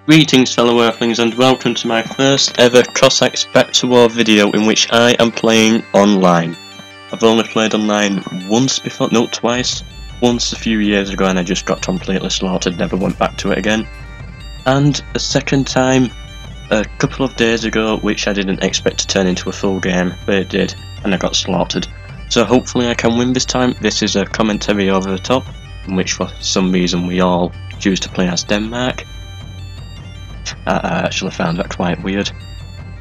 Greetings fellow earthlings and welcome to my first ever Cossacks Back to War video in which I am playing online. I've only played online once before, no twice, once a few years ago and I just got completely slaughtered, never went back to it again. And a second time a couple of days ago which I didn't expect to turn into a full game, but it did and I got slaughtered. So hopefully I can win this time. This is a commentary over the top in which for some reason we all choose to play as Denmark. I actually found that quite weird.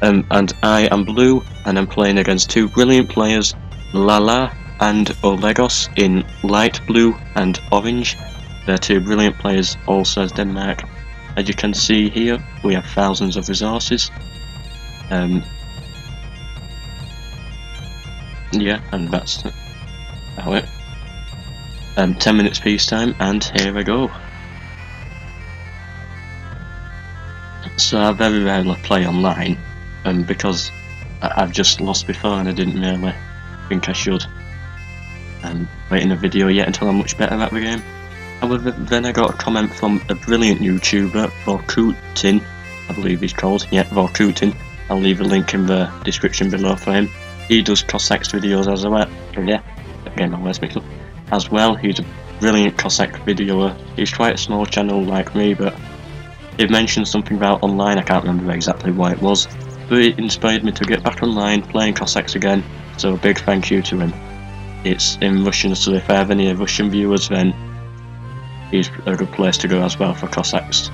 And I am blue and I'm playing against two brilliant players, Lala and Olegos in light blue and orange. They're two brilliant players also as Denmark. As you can see here, we have thousands of resources. Yeah, and that's how it. 10 minutes peacetime, and here I go. So I very rarely play online, because I've just lost before and I didn't really think I should wait in a video yet until I'm much better at the game. However, then I got a comment from a brilliant YouTuber, Vorkutin, I believe he's called, yeah, Vorkutin. I'll leave a link in the description below for him. He does Cossacks videos as well, yeah, again my words mixed up. As well, he's a brilliant Cossack videoer. He's quite a small channel like me, but he mentioned something about online, I can't remember exactly what it was, but it inspired me to get back online, playing Cossacks again, so a big thank you to him. It's in Russian, so if I have any Russian viewers then he's a good place to go as well for Cossacks.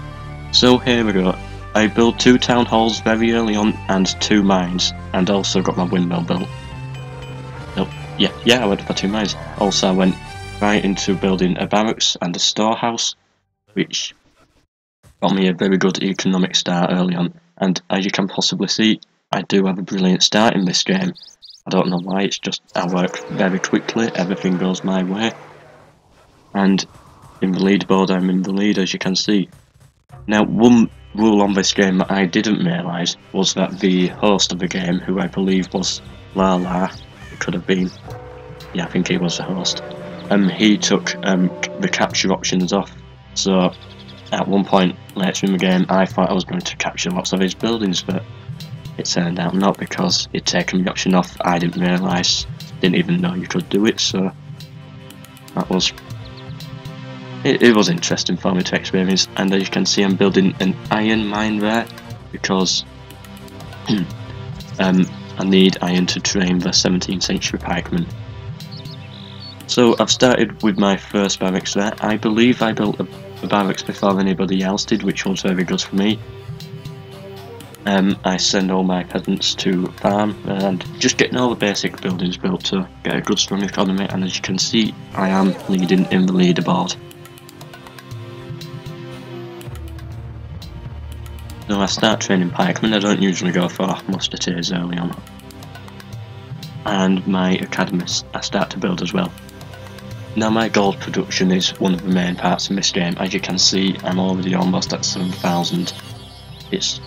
So here we go. I built 2 town halls very early on and 2 mines, and also got my windmill built. Nope, yeah, I went for 2 mines. Also I went right into building a barracks and a storehouse, which got me a very good economic start early on, and as you can possibly see, I do have a brilliant start in this game. I don't know why, it's just I work very quickly, everything goes my way, and in the leaderboard I'm in the lead, as you can see. Now, one rule on this game that I didn't realise was that the host of the game, who I believe was Lala, it could have been, yeah I think he was the host, he took the capture options off, so at one point later in the game I thought I was going to capture lots of his buildings, but it turned out not, because he'd taken the option off. I didn't realise, didn't even know you could do it, so that was, it was interesting for me to experience. And as you can see, I'm building an iron mine there, because I need iron to train the 17th century pikemen. So I've started with my first barracks there. I believe I built a barracks before anybody else did, which was very good for me. I send all my peasants to farm and just getting all the basic buildings built to get a good strong economy, and as you can see I am leading in the leaderboard. So I start training pikemen. I don't usually go for musketeers early on. And my academies I start to build as well. Now my gold production is one of the main parts in this game. As you can see, I'm already almost at 7,000. It's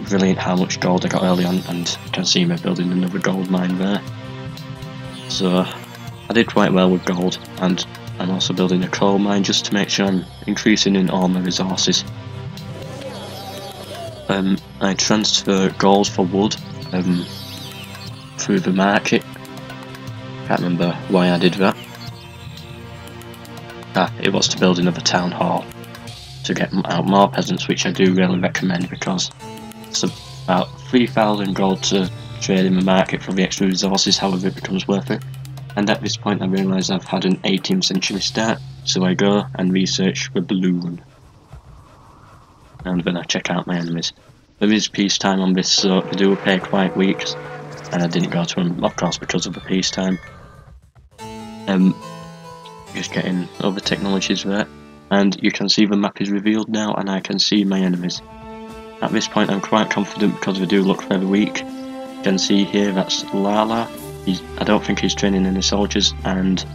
brilliant how much gold I got early on, and you can see me building another gold mine there. So I did quite well with gold, and I'm also building a coal mine just to make sure I'm increasing in all my resources. I transfer gold for wood through the market. Can't remember why I did that. It was to build another town hall to get out more peasants, which I do really recommend, because it's about 3,000 gold to trade in the market for the extra resources, however it becomes worth it. And at this point I realise I've had an 18th century start, so I go and research the balloon. And then I check out my enemies. There is peacetime on this, so they do appear quite weak, and I didn't go to them, of course, because of the peacetime. Just getting other technologies there, and you can see the map is revealed now and I can see my enemies. At this point I'm quite confident because they do look very weak. You can see here that's Lala, I don't think he's training any soldiers, and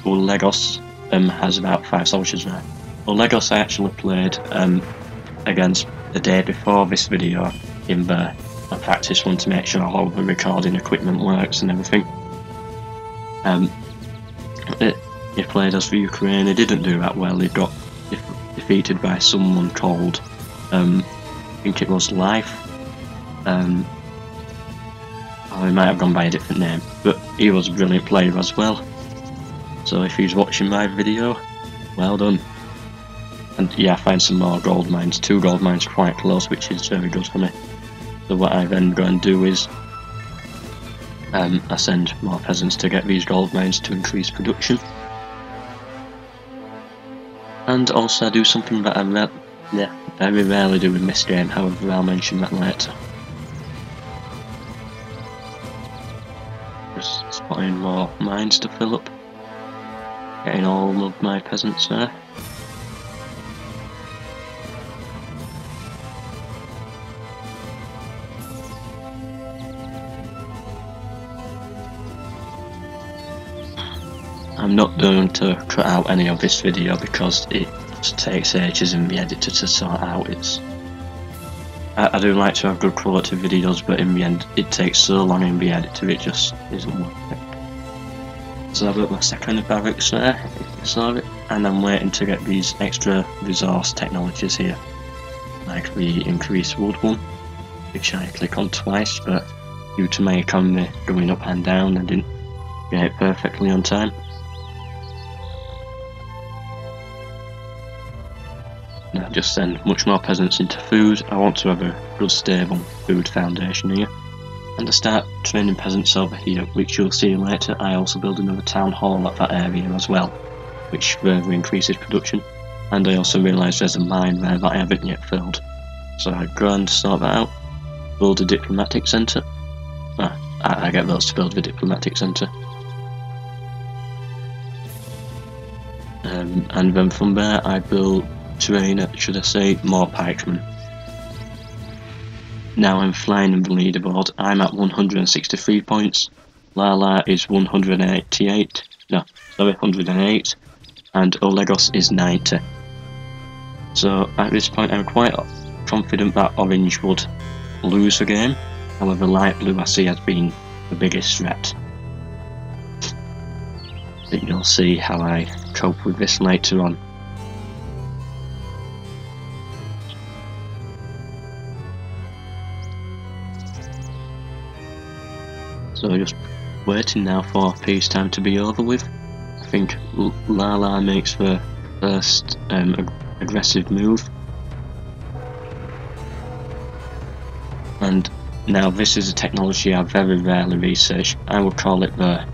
Olegos has about 5 soldiers there. Olegos I actually played against the day before this video in the practice one to make sure all the recording equipment works and everything. He played as for Ukraine. He didn't do that well. He got defeated by someone called I think it was Life. He might have gone by a different name, but he was a brilliant player as well. So if he's watching my video, well done. And yeah, I find some more gold mines, 2 gold mines quite close, which is very good for me. So what I then go and do is I send more peasants to get these gold mines to increase production. And also I do something that I very rarely do in this game, however I'll mention that later. Just spotting more mines to fill up. Getting all of my peasants there. I'm not going to cut out any of this video because it just takes ages in the editor to sort out. I do like to have good quality videos, but in the end it takes so long in the editor it just isn't worth it. So I've got my second barracks there, if you saw it, and I'm waiting to get these extra resource technologies here, like the increased wood one, which I click on twice, but due to my economy going up and down I didn't get it perfectly on time. Now just send much more peasants into food. I want to have a good stable food foundation here. And I start training peasants over here, which you'll see later. I also build another town hall at that area as well, which further increases production. And I also realise there's a mine there that I haven't yet filled. So I go and sort that out. Build a diplomatic centre. I get those to build the diplomatic centre. And then from there I build should I say, more pikemen. Now I'm flying in the leaderboard. I'm at 163 points. Lala is 188. No, sorry, 108. And Olegos is 90. So at this point I'm quite confident that Orange would lose the game. However, light blue I see as being the biggest threat. I think you'll see how I cope with this later on. So just waiting now for peacetime to be over with. I think Lala makes the first aggressive move. And now this is a technology I very rarely research. I would call it the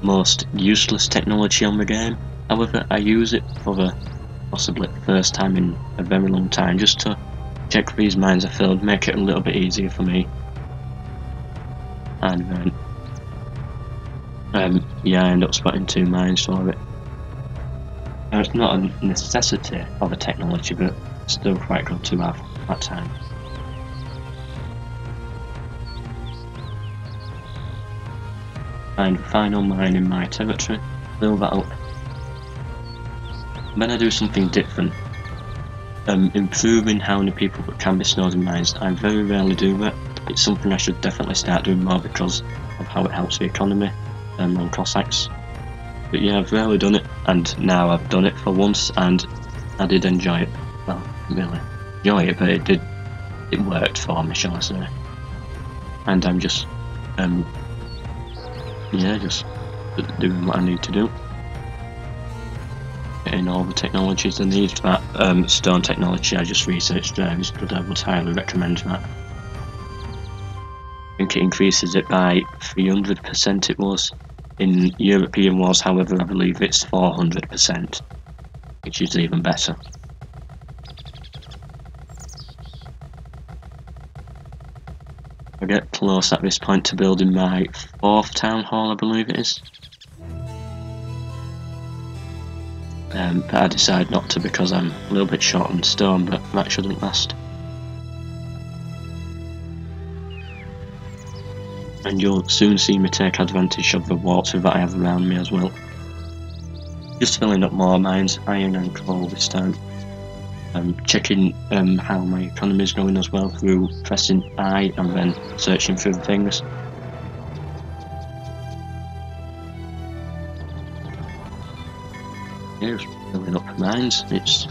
most useless technology on the game. However, I use it for the possibly first time in a very long time, just to check these mines are filled, make it a little bit easier for me. And then yeah, I end up spotting 2 mines for it. Now it's not a necessity of a technology, but still quite good to have at times. Find the final mine in my territory, fill that up. Then I do something different. Improving how many people can be stored in mines. I very rarely do that. It's something I should definitely start doing more because of how it helps the economy on Cossacks. But yeah, I've rarely done it, and now I've done it for once, and I did enjoy it. Well, really enjoy it, but it worked for me, shall I say. And I'm just yeah, just doing what I need to do. Getting all the technologies I need. That stone technology I just researched there is good. I would highly recommend that. I think it increases it by 300% it was. In European wars, however, I believe it's 400%, which is even better. I get close at this point to building my 4th town hall, I believe it is. But I decide not to because I'm a little bit short on stone, but that shouldn't last. And you'll soon see me take advantage of the water that I have around me as well. Just filling up more mines, iron and coal this time. Checking how my economy is going as well through pressing I and then searching through things. Yeah, just filling up mines, it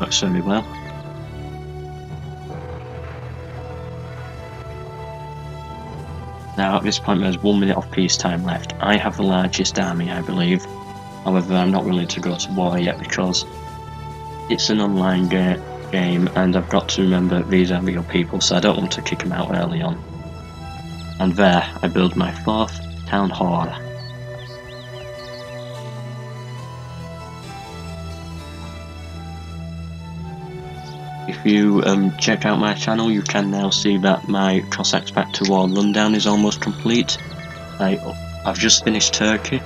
works very well. Now at this point there's 1 minute of peacetime left. I have the largest army, I believe. However, I'm not willing to go to war yet because it's an online game and I've got to remember these are real people, so I don't want to kick them out early on. And there, I build my 4th town hall. If you check out my channel, you can now see that my Cossacks back to war rundown is almost complete. I've just finished Turkey.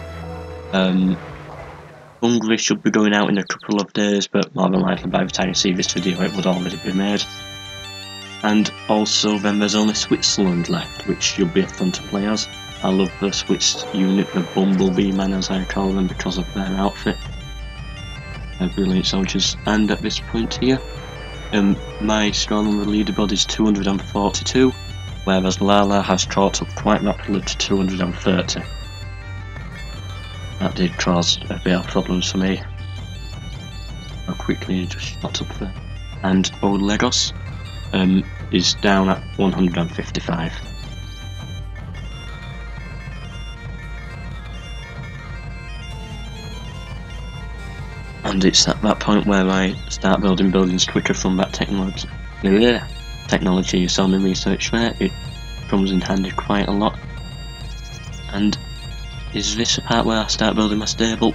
Hungary should be going out in a couple of days, but more than likely by the time you see this video it would already be made. And also then there's only Switzerland left, which should be fun to play as. I love the Swiss unit, the Bumblebee Man as I call them, because of their outfit. They're brilliant soldiers. And at this point here, my score on the leaderboard is 242, whereas Lala has caught up quite rapidly to 230. That did cause a bit of problems for me. How quickly it just shot up there. And Olegos is down at 155. And it's at that point where I start building buildings quicker from that technology. Technology you saw me research there, it comes in handy quite a lot. And is this the part where I start building my stable?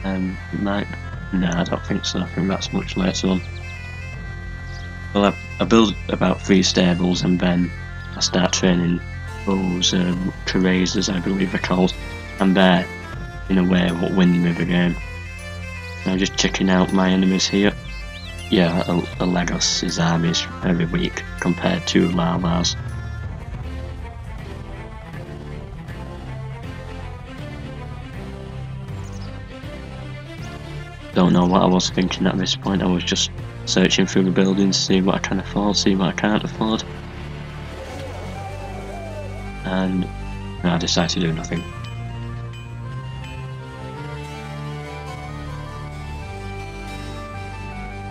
No, I don't think so. I think that's much later on. Well, I build about 3 stables and then I start training those cuirassiers, I believe they're called, and they're, in a way, what win me the game. Now just checking out my enemies here. Yeah, Olegos' army is very weak compared to Lala's. Don't know what I was thinking at this point. I was just searching through the buildings, see what I can afford, see what I can't afford. And I decided to do nothing.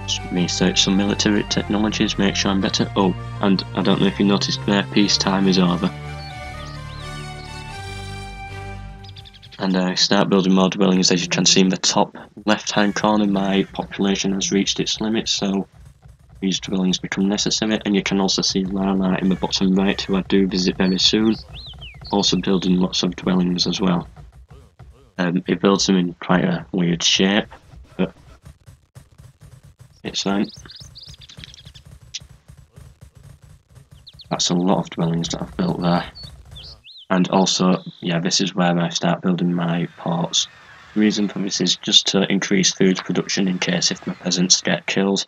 Just research some military technologies, make sure I'm better. Oh, and I don't know if you noticed there, peacetime is over. And I start building more dwellings. As you can see in the top left hand corner, my population has reached its limit, so these dwellings become necessary. And you can also see Lala in the bottom right, who I do visit very soon, also building lots of dwellings as well. It builds them in quite a weird shape, but it's fine. That's a lot of dwellings that I've built there. And also, yeah, this is where I start building my ports. The reason for this is just to increase food production in case if my peasants get killed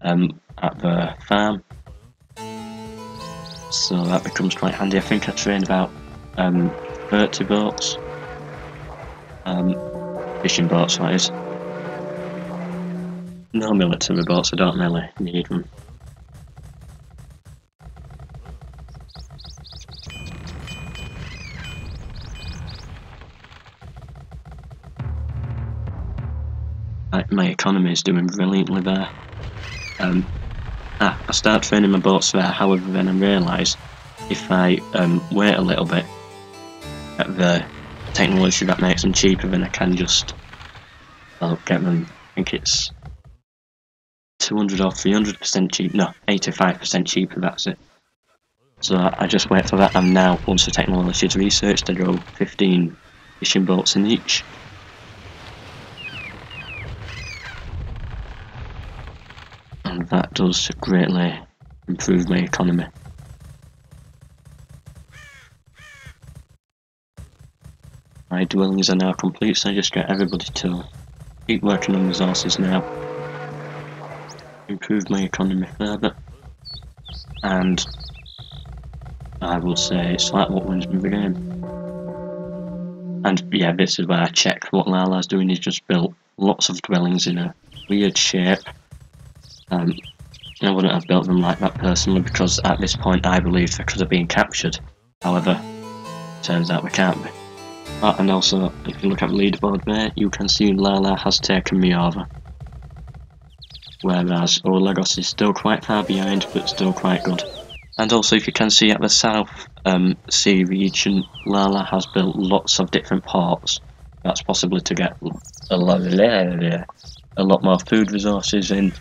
at the farm. So that becomes quite handy. I think I train about 30 boats. Fishing boats, that is. No military boats, I don't really need them. My economy is doing brilliantly there. I start training my boats there, however then I realise if I wait a little bit at the technology that makes them cheaper, then I can just get them, I think it's 200 or 300% cheap, no, 85% cheaper, that's it. So I just wait for that, and now once the technology is researched I go 15 fishing boats in each. And that does greatly improve my economy. My dwellings are now complete, so I just get everybody to keep working on resources now. Improve my economy further. And I will say it's like what wins me the game. And yeah, this is where I check what Lala's doing. He's just built lots of dwellings in a weird shape. I wouldn't have built them like that personally, because at this point I believe they could have been captured. However, turns out they can't be. And also, if you look at the leaderboard there, you can see Lala has taken me over. Whereas Olegos is still quite far behind, but still quite good. And also, if you can see at the South Sea region, Lala has built lots of different ports. That's possibly to get a lot more food resources in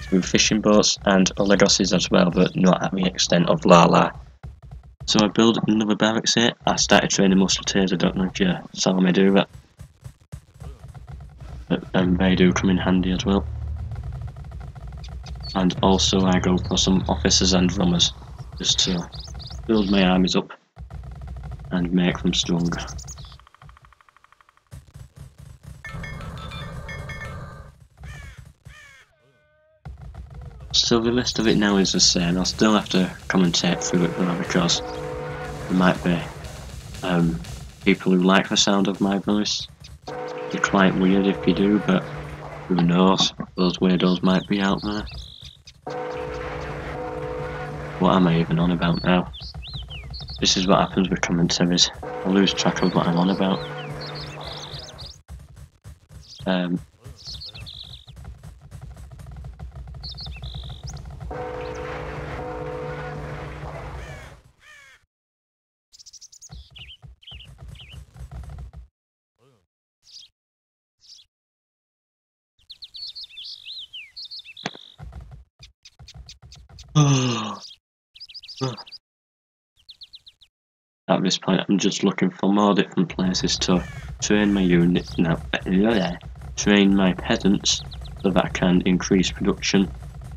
through fishing boats, and Olegoses as well, but not at the extent of Lala. So I built another barracks here. I started training musketeers. I don't know if you saw me do that. But they do come in handy as well. And also I go for some officers and drummers, just to build my armies up and make them stronger. So the rest of it now is the same. I'll still have to commentate through it though, because there might be people who like the sound of my voice. It's quite weird if you do, but who knows, those weirdos might be out there. What am I even on about now? This is what happens with commentaries. I lose track of what I'm on about. At this point, I'm just looking for more different places to train my unit now. Train my peasants so that I can increase production,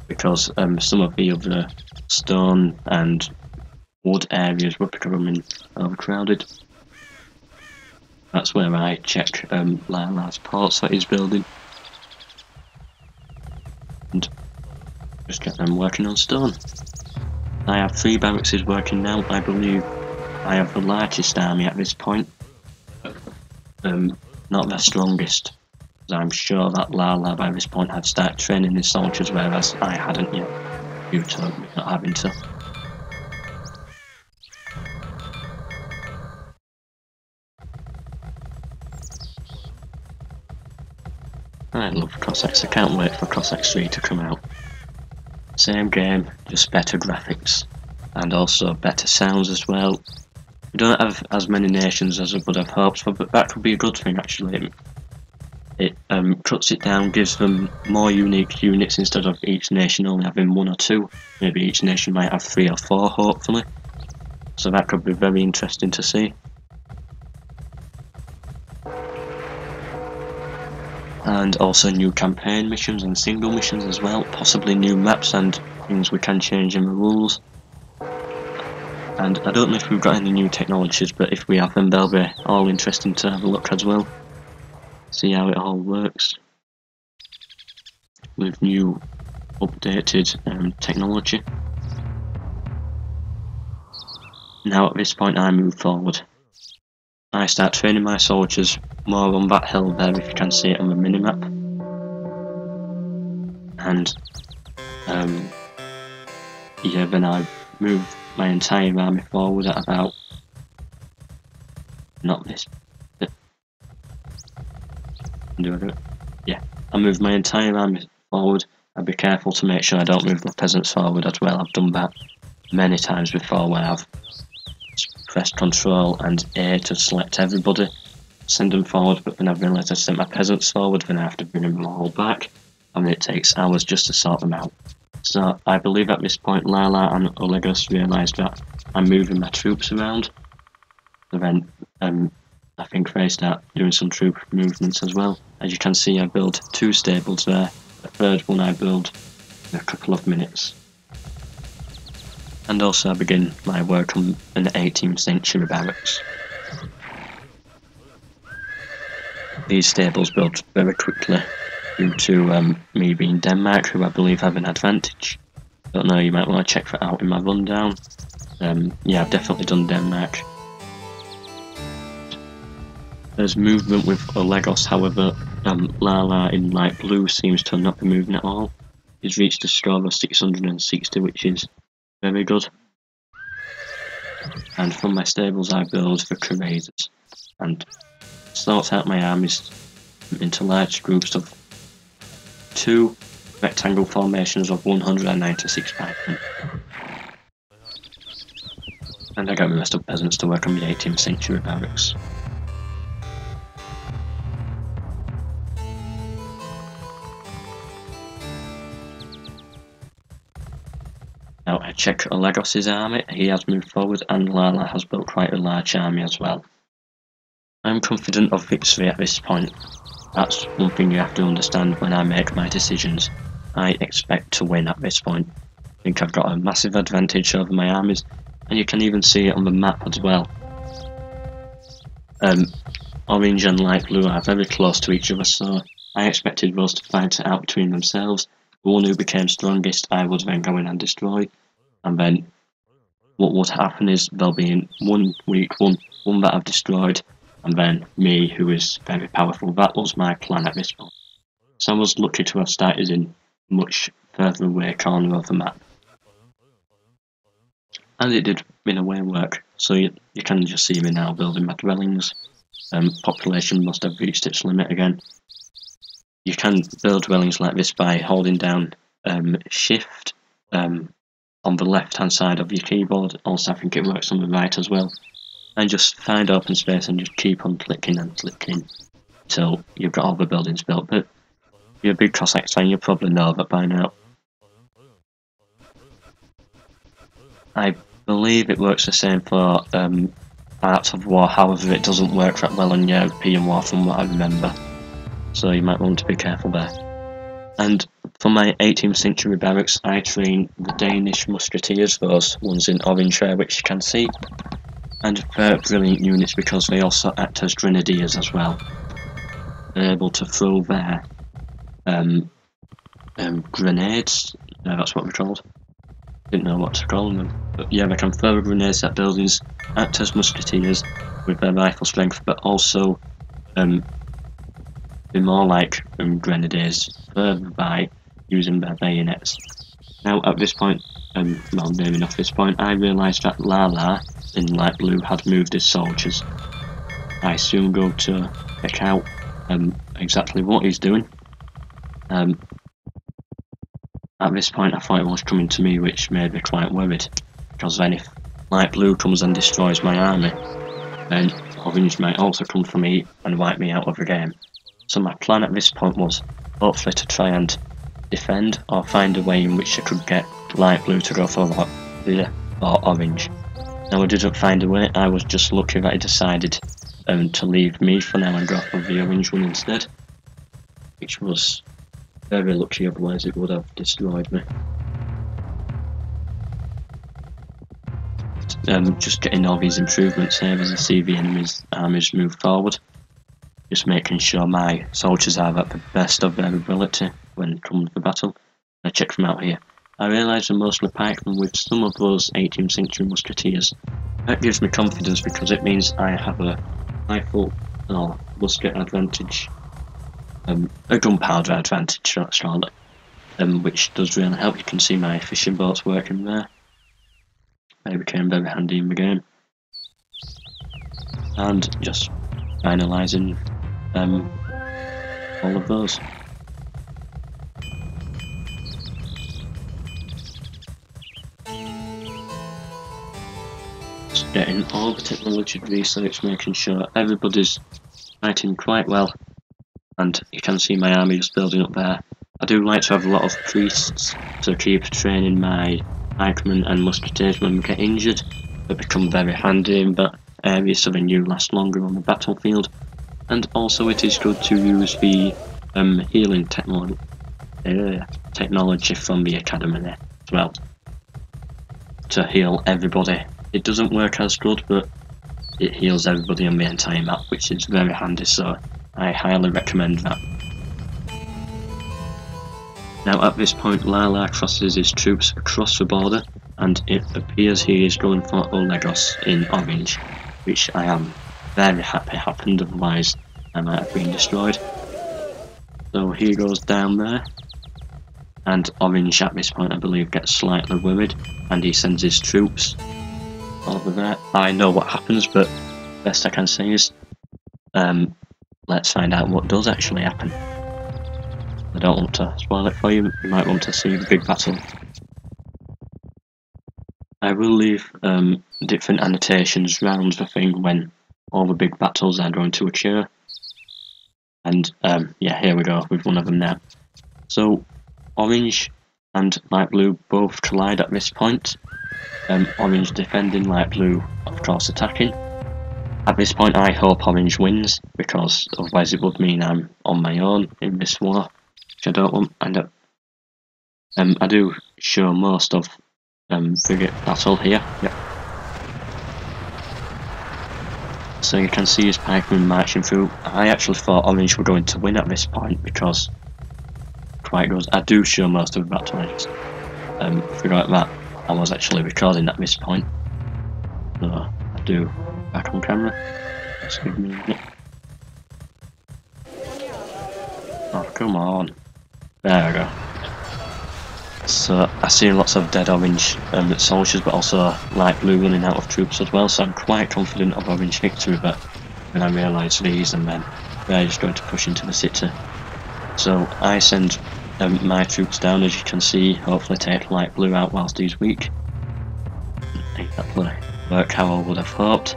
because some of the other stone and wood areas were becoming overcrowded. That's where I check Lala's ports that he's building, and just get them working on stone. I have 3 barracks working now. I believe I have the largest army at this point, not the strongest, because I'm sure that Lala by this point had started training his soldiers, whereas I hadn't yet, due to me not having to. I love Cossacks. I can't wait for Cossacks 3 to come out. Same game, just better graphics, and also better sounds as well. We don't have as many nations as I would have hoped for, but that could be a good thing actually. It cuts it down, gives them more unique units instead of each nation only having 1 or 2. Maybe each nation might have 3 or 4 hopefully. So that could be very interesting to see. And also new campaign missions and single missions as well, possibly new maps and things we can change in the rules. And I don't know if we've got any new technologies, but if we have them, they'll be all interesting to have a look as well. See how it all works with new updated technology. Now at this point I move forward. I start training my soldiers more on that hill there, if you can see it on the minimap. And yeah, then I move my entire army forward at about, not this bit. Do I do it? Yeah, I move my entire army forward. I'd be careful to make sure I don't move my peasants forward as well. I've done that many times before where I've pressed Control and A to select everybody, send them forward, but then I've realised I sent my peasants forward, then I have to bring them all back, and it takes hours just to sort them out. So I believe at this point Lala and Olegos realised that I'm moving my troops around, so then I think they start doing some troop movements as well. As you can see, I build 2 stables there, the third one I build in a couple of minutes. And also I begin my work on an 18th century barracks. These stables built very quickly due to me being Denmark, who I believe have an advantage. Don't know, you might want to check that out in my rundown. Yeah, I've definitely done Denmark. There's movement with Olegos, however, Lala in light blue seems to not be moving at all. He's reached a score of 660, which is very good. And from my stables I build the cuirassiers and sort out my armies into large groups of 2 rectangle formations of 196 pikemen. And I got my rest of peasants to work on the 18th century barracks. Now I check Olegos' army, he has moved forward, and Lala has built quite a large army as well. I'm confident of victory at this point. That's one thing you have to understand when I make my decisions. I expect to win at this point. I think I've got a massive advantage over my armies, and you can even see it on the map as well. Orange and light blue are very close to each other, so I expected those to fight it out between themselves. The one who became strongest I would then go in and destroy, and then what would happen is there'll be one weak one that I've destroyed, and then me, who is very powerful. That was my plan at this point. So I was lucky to have started in much further away corner of the map. And it did, in a way, work. So you can just see me now building my dwellings. Population must have reached its limit again. You can build dwellings like this by holding down Shift on the left hand side of your keyboard. Also, I think it works on the right as well. And just find open space and just keep on clicking and clicking until you've got all the buildings built. But if you're a big Cossacks fan, you probably know that by now. I believe it works the same for Art of War, however it doesn't work that well on European War from what I remember. So you might want to be careful there. And for my 18th century barracks, I train the Danish musketeers, those ones in orange there which you can see. And they're brilliant units because they also act as grenadiers as well. They're able to throw their grenades, that's what they're called. Didn't know what to call them, but yeah, they can throw grenades at buildings, act as musketeers with their rifle strength, but also be more like grenadiers further by using their bayonets. Now at this point, well, near enough this point, I realised that Lala in light blue had moved his soldiers. I soon go to check out exactly what he's doing. At this point I thought it was coming to me, which made me quite worried, because then if light blue comes and destroys my army, then orange might also come for me and wipe me out of the game. So my plan at this point was hopefully to try and defend or find a way in which I could get light blue to go for orange. Now I didn't find a way, I was just lucky that he decided to leave me for now and go for the orange one instead, which was very lucky, otherwise it would have destroyed me. Just getting all these improvements here as I see the enemy's armies move forward. Just making sure my soldiers are at the best of their ability when it comes to battle. I check them out here. I realise they're mostly pikemen with some of those 18th century musketeers. That gives me confidence because it means I have a rifle or musket advantage. A gunpowder advantage, that's called it, which does really help. You can see my fishing boats working there. They became very handy in the game. And just finalising all of those. Just getting all the technology research, making sure everybody's fighting quite well. And you can see my army just building up there. I do like to have a lot of priests to keep training my pikemen and musketeers when we get injured. They become very handy in that area so then you last longer on the battlefield. And also it is good to use the healing technology from the academy there as well to heal everybody. It doesn't work as good, but it heals everybody on the entire map, which is very handy, so I highly recommend that. Now at this point Lala crosses his troops across the border and it appears he is going for Olegos in orange, which I am very happy happened, otherwise I might have been destroyed. So he goes down there, and orange at this point I believe gets slightly worried and he sends his troops over there. I know what happens, but best I can say is let's find out what does actually happen. I don't want to spoil it for you, you might want to see the big battle. I will leave different annotations round the thing when all the big battles are going to occur. And yeah, here we go with one of them now. So orange and light blue both collide at this point. Orange defending, light blue of course attacking. At this point I hope orange wins, because otherwise it would mean I'm on my own in this war, which I don't want. And I do show most of the battle here. Yep. So you can see his pikemen marching through. I actually thought orange were going to win at this point, because quite good. I do show most of the battle. I just forgot that I was actually recording at this point. So I do back on camera. Just give me a minute. Oh, come on. There we go. So I see lots of dead orange soldiers, but also light blue running out of troops as well, so I'm quite confident of orange victory, but then I realise these, and then they're just going to push into the city. So I send my troops down, as you can see, hopefully take light blue out whilst he's weak. Exactly work how I would have hoped.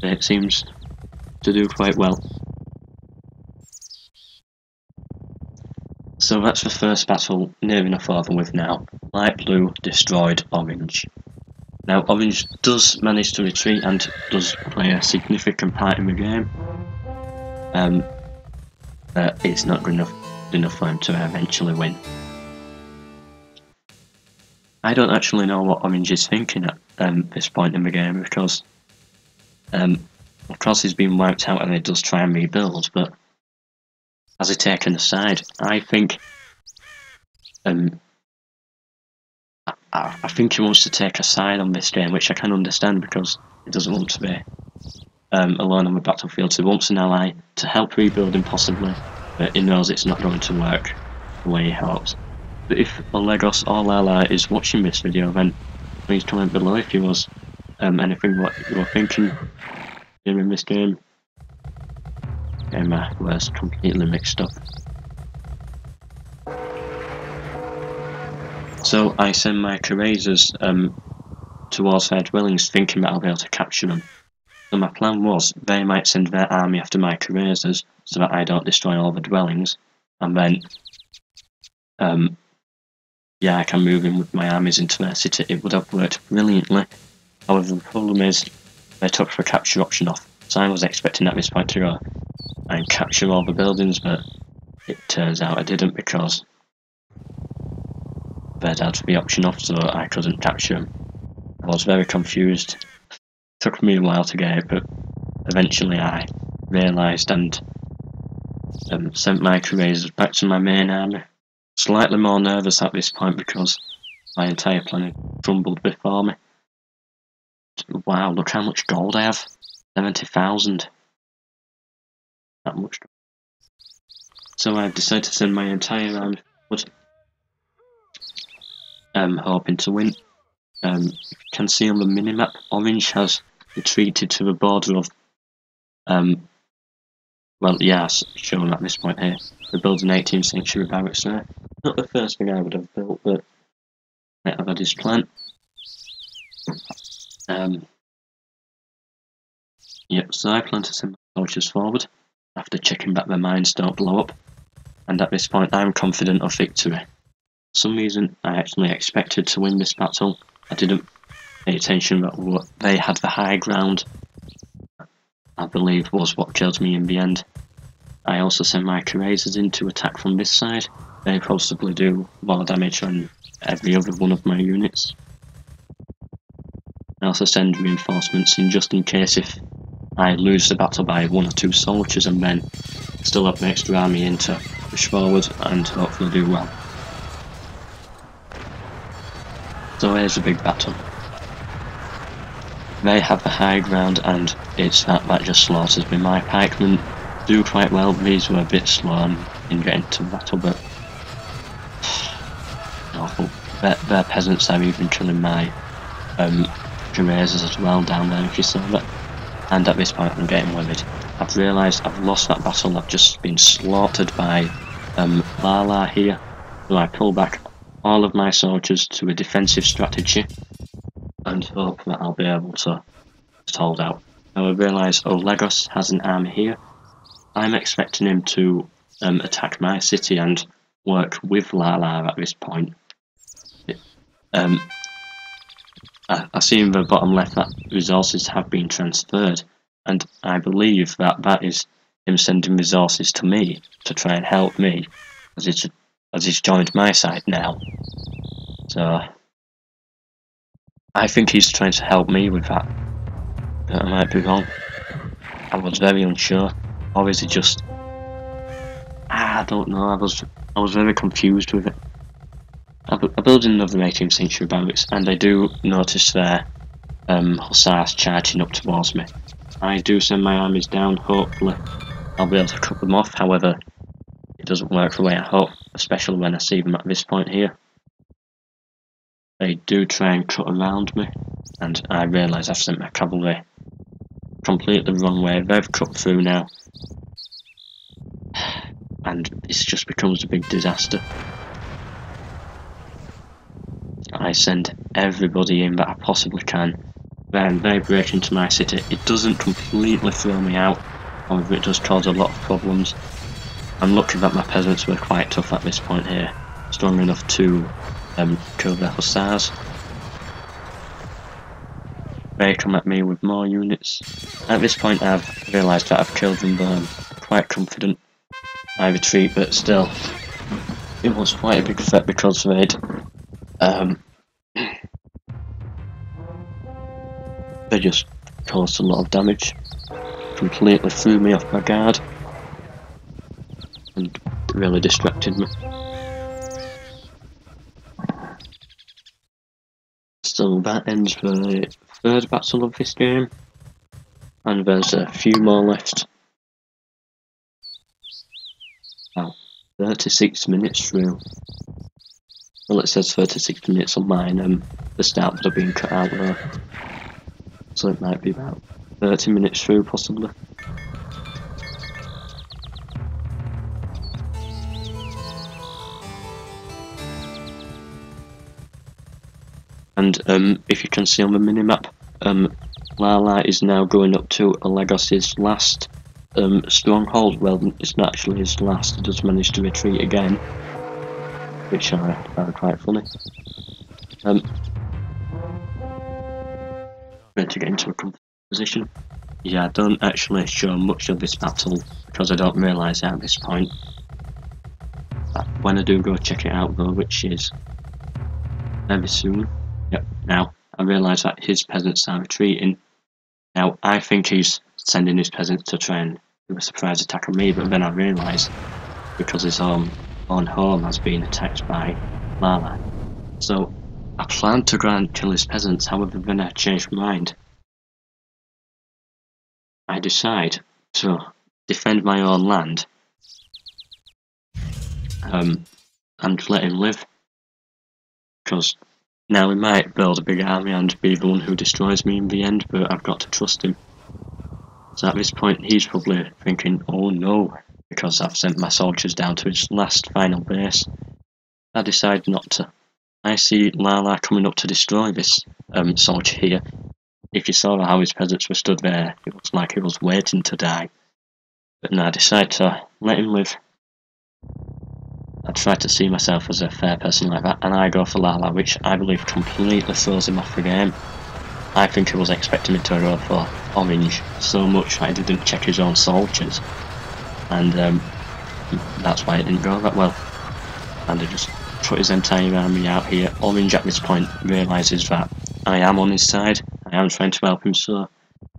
It seems to do quite well. So that's the first battle near enough over with now. Light blue destroyed orange. Now orange does manage to retreat and does play a significant part in the game. It's not good enough for him to eventually win. I don't actually know what orange is thinking at this point in the game, because of course he's been wiped out and he does try and rebuild, but has he taken a side? I think I think he wants to take a side on this game, which I can understand, because he doesn't want to be alone on the battlefield. So he wants an ally to help rebuilding possibly, but he knows it's not going to work the way he hopes. But if Olegos or Lala is watching this video, then please comment below if you was anything what you were thinking during this game. Okay, my words completely mixed up. So I send my cuirassiers towards their dwellings, thinking that I'll be able to capture them. So my plan was they might send their army after my cuirassiers, so that I don't destroy all the dwellings, and then yeah, I can move in with my armies into their city. It would have worked brilliantly. However, the problem is they took the capture option off. So I was expecting at this point to go and capture all the buildings, but it turns out I didn't, because they'd had the option off, so I couldn't capture them. I was very confused. It took me a while to get it, but eventually I realised and sent my cuirassiers back to my main army. Slightly more nervous at this point because my entire plan had crumbled before me. Wow, look how much gold I have. 70,000. That much. So I decided to send my entire army forward, hoping to win. You can see on the minimap, orange has retreated to the border of, well, yeah, shown at this point here. They built an 18th century barracks there. Not the first thing I would have built, but I've had his plan. Yep, so I plan to send my soldiers forward after checking that their mines don't blow up, and at this point I'm confident of victory. For some reason I actually expected to win this battle. I didn't pay attention that they had the high ground, I believe was what killed me in the end. I also sent my cuirassiers in to attack from this side. They possibly do more damage on every other one of my units. I also send reinforcements in just in case if I lose the battle by 1 or 2 soldiers, and then still have an extra army in to push forward and hopefully do well. So here's a big battle. They have the high ground and it's that just slaughters me. My pikemen do quite well. These were a bit slow in getting to the battle, but awful. Their peasants are even killing my cuirassiers as well down there, if you saw that. And at this point I'm getting worried. I've realised I've lost that battle. I've just been slaughtered by Lala here. So I pull back all of my soldiers to a defensive strategy and hope that I'll be able to hold out. Now I realise Olegos has an army here. I'm expecting him to attack my city and work with Lala at this point. I see in the bottom left that resources have been transferred, and I believe that that is him sending resources to me to try and help me, as he's joined my side now. So I think he's trying to help me with that, but I might be wrong. I was very unsure, or is it just... I don't know, I was very confused with it. I'm building another 18th century barracks, and I do notice their Hussars charging up towards me. I do send my armies down, hopefully I'll be able to cut them off, however it doesn't work the way I hope, especially when I see them at this point here. They do try and cut around me, and I realise I've sent my cavalry completely the wrong way. They've cut through now, and this just becomes a big disaster. I send everybody in that I possibly can, then they break into my city. It doesn't completely throw me out, however it does cause a lot of problems. I'm lucky that my peasants were quite tough at this point here, strong enough to kill their hussars. They come at me with more units. At this point I've realised that I've killed them, but I'm quite confident. I retreat, but still, it was quite a big threat because they'd they just caused a lot of damage, completely threw me off my guard, and really distracted me. So that ends the third battle of this game, and there's a few more left. Wow, 36 minutes through. Well, it says 36 minutes on mine, the start would have been cut out there. So it might be about 30 minutes through, possibly. And if you can see on the minimap, Lala is now going up to Olegos' last stronghold. Well, it's not actually his last, he does manage to retreat again, which I found quite funny. Going to get into a comfortable position. Yeah, I don't actually show much of this battle because I don't realise it at this point. But when I do go check it out though, which is very soon. Yep, now I realise that his peasants are retreating. Now I think he's sending his peasants to try and do a surprise attack on me, but then I realise because his own home has been attacked by Lala. So I planned to go and kill his peasants, however then I changed my mind. I decide to defend my own land and let him live, because now he might build a big army and be the one who destroys me in the end, but I've got to trust him. So at this point he's probably thinking, oh no, because I've sent my soldiers down to his last final base. I decide not to. I see Lala coming up to destroy this soldier here. If you saw how his peasants were stood there, it looks like he was waiting to die. But no, I decide to let him live. I try to see myself as a fair person like that, and I go for Lala, which I believe completely throws him off the game. I think he was expecting me to go for orange so much that he didn't check his own soldiers, and that's why it didn't go that well. And he just put his entire army out here. Orange at this point realises that I am on his side, I am trying to help him, so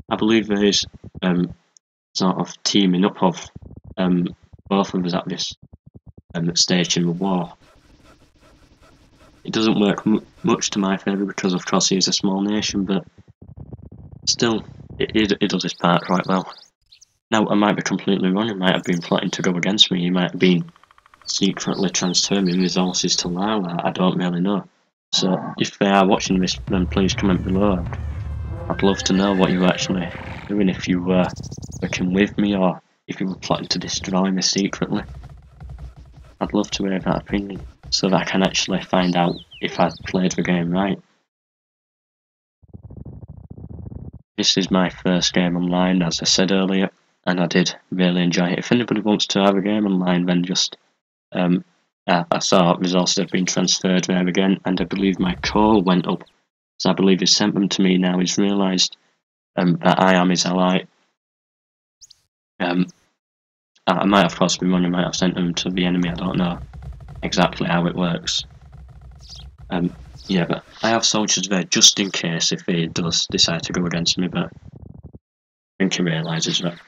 I believe there is sort of teaming up of both of us at this stage in the war. It doesn't work much to my favour because of course he is a small nation, but still it does his part quite well. Now I might be completely wrong, he might have been plotting to go against me, he might have been secretly transferring resources to Lala, I don't really know. So if they are watching this, then please comment below. I'd love to know what you were actually doing, if you were working with me or if you were plotting to destroy me secretly. I'd love to hear that opinion. so that I can actually find out if I played the game right. This is my first game online, as I said earlier, and I did really enjoy it. If anybody wants to have a game online, then just I saw resources have been transferred there again, and I believe my call went up. So I believe he sent them to me now. He's realised that I am his ally. I might have crossed me one, I might have sent them to the enemy, I don't know exactly how it works. Yeah, but I have soldiers there just in case if he does decide to go against me, but I think he realises that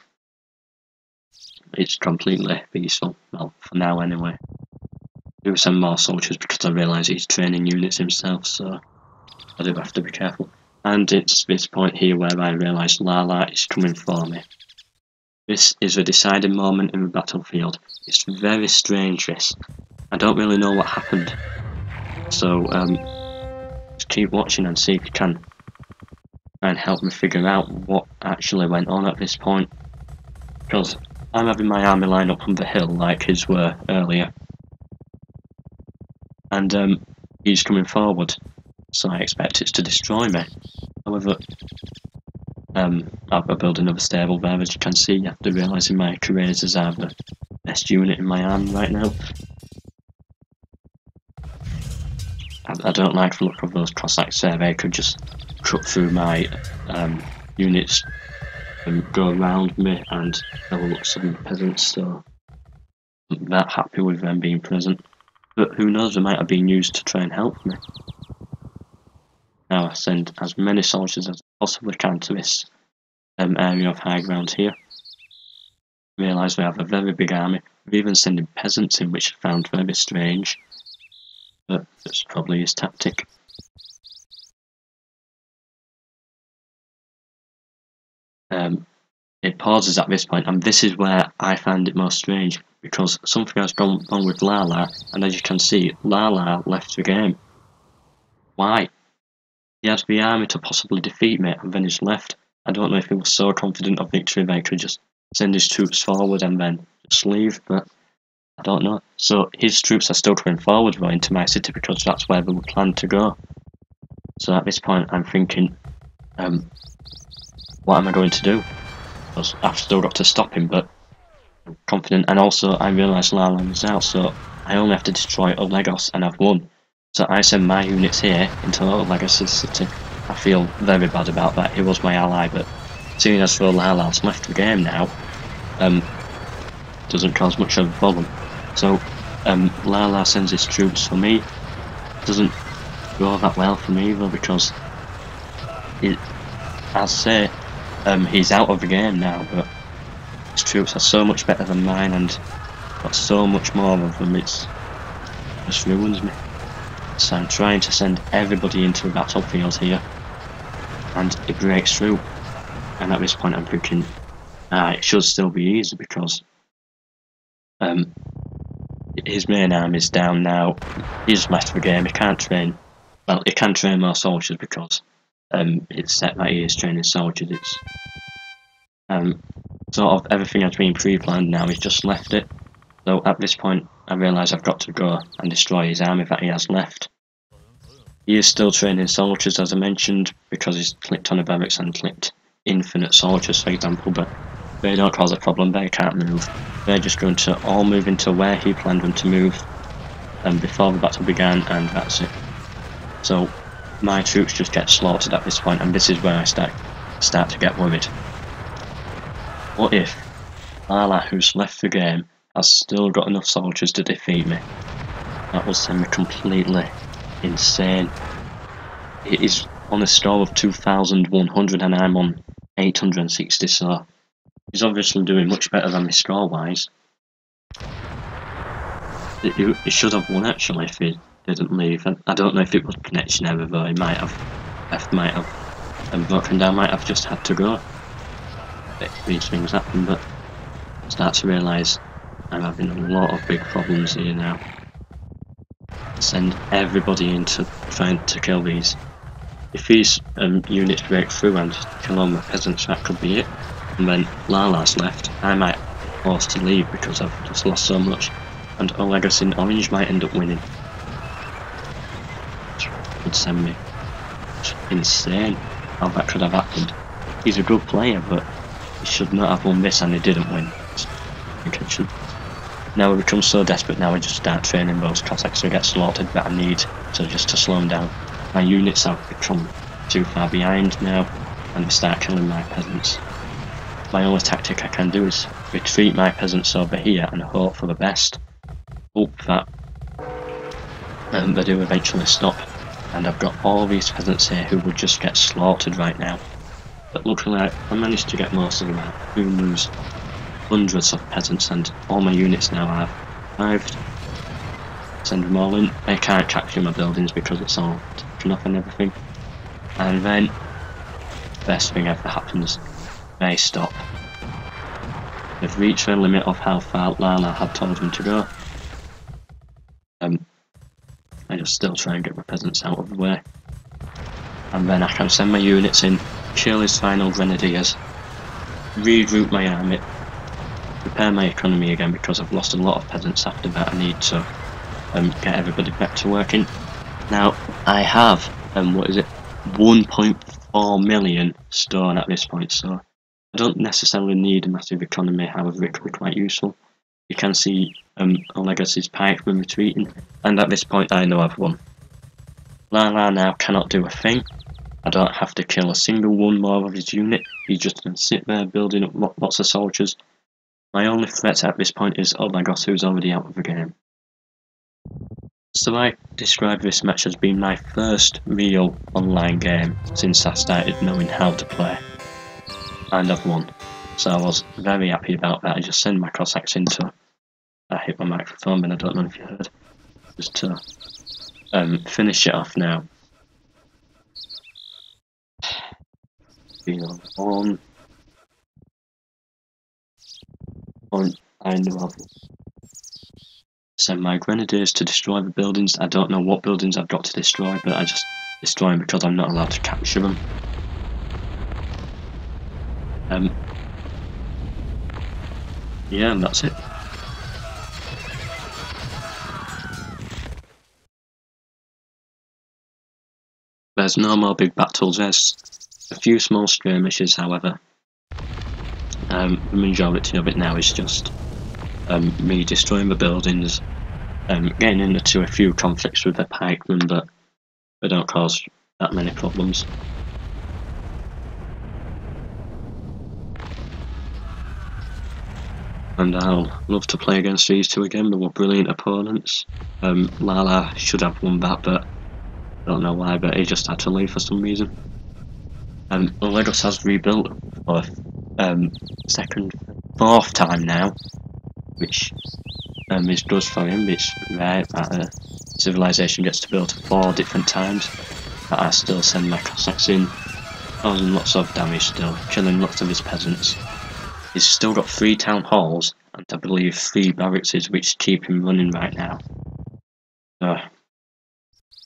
it's completely peaceful. Well, for now anyway. I do send more soldiers because I realise he's training units himself, so I do have to be careful. And it's this point here where I realise Lala is coming for me. This is a deciding moment in the battlefield. It's very strange, this. I don't really know what happened. So, just keep watching and see if you can try and help me figure out what actually went on at this point. Because I'm having my army line up on the hill like his were earlier. And he's coming forward, so I expect it to destroy me. However, I'll build another stable there, as you can see, after realising my cuirassiers are the best unit in my army right now. I don't like the look of those Cossacks there. They could just cut through my units and go around me and kill lots of peasants, so I'm not that happy with them being present. But who knows, they might have been used to try and help me. Now I send as many soldiers as I possibly can to this area of high ground here. Realise we have a very big army. We're even sending peasants in, which I found very strange. But that's probably his tactic. It pauses at this point, and this is where I find it most strange, because something has gone wrong with Lala, and as you can see, Lala left the game. Why? He had the army to possibly defeat me, and then he's left. I don't know if he was so confident of victory that he could just send his troops forward and then just leave, but I don't know. So his troops are still coming forward though into my city because that's where they were planned to go. So at this point I'm thinking, what am I going to do? Because I've still got to stop him, but I'm confident, and also I realise Lala is out, so I only have to destroy Olegos and I've won. So I send my units here into Olegos' city. I feel very bad about that. He was my ally, but seeing as though Lala's left the game now, doesn't cause much of a problem. So Lala sends his troops for me. Doesn't go that well for me though, because as I say, he's out of the game now, but his troops are so much better than mine and got so much more of them, it just ruins me. So I'm trying to send everybody into the battlefield here, and it breaks through. And at this point I'm thinking, it should still be easy because his main army is down now. He's left the game, he can't train. Well, he can train more soldiers because it's set that he is training soldiers. It's sort of everything has been pre-planned now, he's just left it. So at this point I realise I've got to go and destroy his army that he has left. He is still training soldiers, as I mentioned, because he's clicked on a barracks and clicked infinite soldiers, for example, but they don't cause a problem, they can't move. They're just going to all move into where he planned them to move before the battle began, and that's it. So my troops just get slaughtered at this point, and this is where I start to get worried. What if Lala, who's left the game, has still got enough soldiers to defeat me? That will send me completely insane. It is on a score of 2,100 and I'm on 860, so he's obviously doing much better than me score wise. He should have won actually if he didn't leave. I don't know if it was connection error though, he might have left, might have broken down, might have just had to go. These things happen, but I start to realise I'm having a lot of big problems here now. Send everybody into trying to kill these. If these units break through and kill all the peasants, that could be it. And then Lala's left, I might be forced to leave because I've just lost so much. And Olegos in orange might end up winning. would send me. It's insane how that could have happened. He's a good player, but he should not have won this, and he didn't win. I think it should. Now I become so desperate now I just start training those Cossacks to get slaughtered, but I need to slow them down. My units have become too far behind now, and they start killing my peasants. My only tactic I can do is retreat my peasants over here and hope for the best. Hope that they do eventually stop. And I've got all these peasants here who would just get slaughtered right now. But luckily I managed to get most of them out. We lose hundreds of peasants, and all my units now have arrived. Send them all in. They can't capture my buildings because it's all taken off and everything. And then, best thing ever happens. They stop. They've reached the limit of how far Lala had told them to go. I just still try and get my peasants out of the way. And then I can send my units in, kill his final grenadiers, reroute my army, prepare my economy again because I've lost a lot of peasants after that. I need to get everybody back to working. Now I have 1.4 million stone at this point, so I don't necessarily need a massive economy. However, it could be quite useful. You can see Olegos' pikemen retreating, and at this point I know I've won. Lala now cannot do a thing. I don't have to kill a single one more of his unit. He's just going to sit there building up lots of soldiers. My only threat at this point is Olegos, who's already out of the game. So I describe this match as being my first real online game since I started knowing how to play. And I've won. So I was very happy about that. I just sent my Cossacks into... I hit my microphone, but I don't know if you heard. Just to finish it off now. On. I know I've sent my grenadiers to destroy the buildings. I don't know what buildings I've got to destroy, but I just destroy them because I'm not allowed to capture them. Yeah, and that's it. There's no more big battles. There's a few small skirmishes, however. The majority of it now is just me destroying the buildings, getting into a few conflicts with the pikemen, but they don't cause that many problems. And I'll love to play against these two again. They were brilliant opponents. Lala should have won that, but I don't know why, but he just had to leave for some reason. Olegos has rebuilt for fourth time now, which is good for him. It's rare that a civilization gets to build 4 different times, but I still send my Cossacks in, causing lots of damage still, killing lots of his peasants. He's still got 3 town halls, and I believe 3 barracks, which keep him running right now.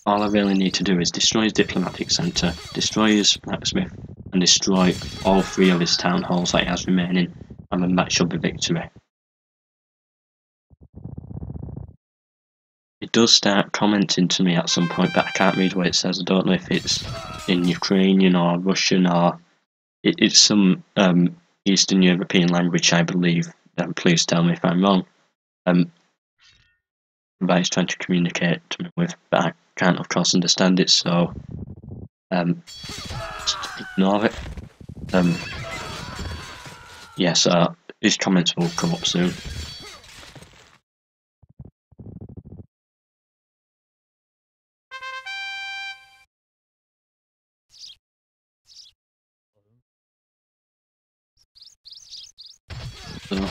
All I really need to do is destroy his diplomatic centre, destroy his blacksmith, and destroy all 3 of his town halls that he has remaining, and then that should be victory. It does start commenting to me at some point, but I can't read what it says. I don't know if it's in Ukrainian or Russian, or it's some Eastern European language, I believe. Please tell me if I'm wrong. That he's trying to communicate to me with, but I can't of course understand it, so just ignore it. Yeah, so his comments will come up soon. So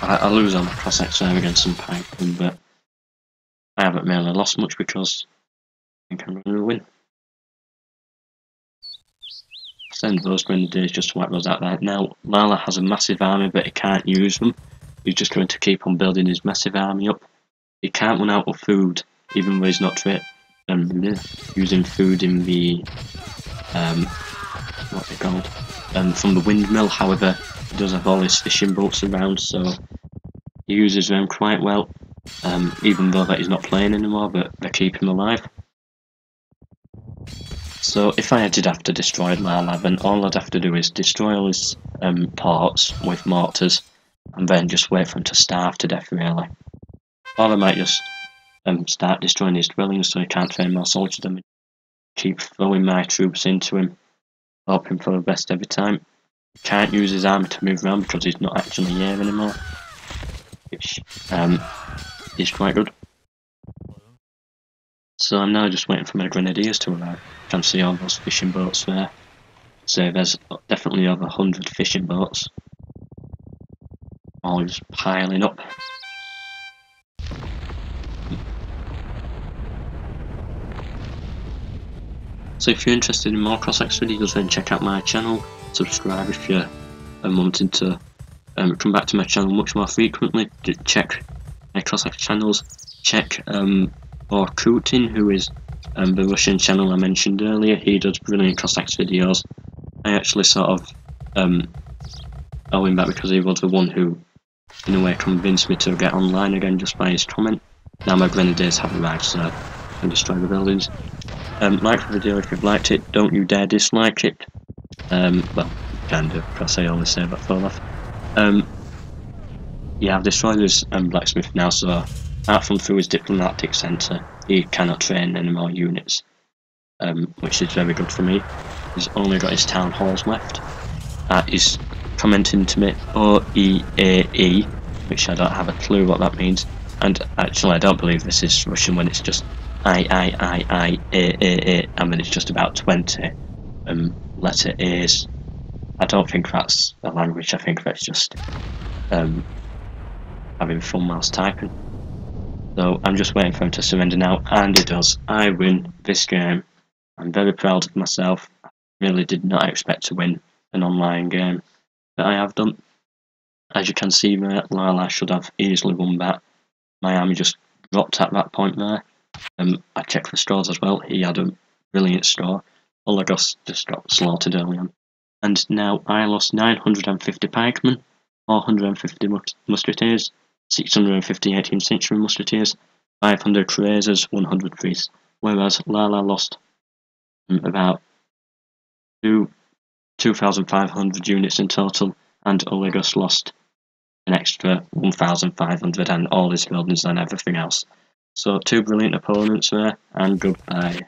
I lose on the Cossacks there against some pikemen, but I haven't really lost much because I think I'm going to win. Send those grenadiers just to wipe those out there. Now, Lala has a massive army, but he can't use them. He's just going to keep on building his massive army up. He can't run out of food, even though he's not using food in the what's it called? From the windmill. However, he does have all his fishing boats around, so he uses them quite well. Even though that he's not playing anymore, but they keep him alive. So if I did have to destroy Lala, then all I'd have to do is destroy all his ports with mortars, and then just wait for him to starve to death, really. Or I might just start destroying his dwellings so he can't train more soldiers and keep throwing my troops into him, hoping for the best every time. He can't use his army to move around because he's not actually here anymore, which is quite good. So I'm now just waiting for my grenadiers to arrive. You can see all those fishing boats there. So there's definitely over 100 fishing boats, all just piling up. So if you're interested in more Cossacks videos, then check out my channel, subscribe if you're wanting to come back to my channel much more frequently. Check my Cossack channels, check for Putin, who is the Russian channel I mentioned earlier. He does brilliant Cossacks videos. I actually sort of owe him back because he was the one who in a way convinced me to get online again just by his comment. Now my grenadiers have arrived, so I can destroy the buildings. Like the video if you've liked it, don't you dare dislike it. Well, you can do, because I always say that for off. Yeah, I've destroyed his blacksmith now, so apart from through his diplomatic centre, he cannot train any more units, which is very good for me. He's only got his town halls left. He's commenting to me OEAE, which I don't have a clue what that means, and actually I don't believe this is Russian when it's just I, and then it's just about 20 letter A's. I don't think that's a language, I think that's just having fun whilst typing. So I'm just waiting for him to surrender now, and he does. I win this game. I'm very proud of myself. I really did not expect to win an online game, but I have done. As you can see there, Lala should have easily won that. My army just dropped at that point there. I checked for straws as well. He had a brilliant straw. Olegos just got slaughtered early on. And now I lost 950 pikemen, 450 musketeers, 650 18th century musketeers, 500 cuirassiers, 100 priests. Whereas Lala lost about 2,500 units in total, and Olegos lost an extra 1,500 and all his buildings and everything else. So two brilliant opponents there, and goodbye.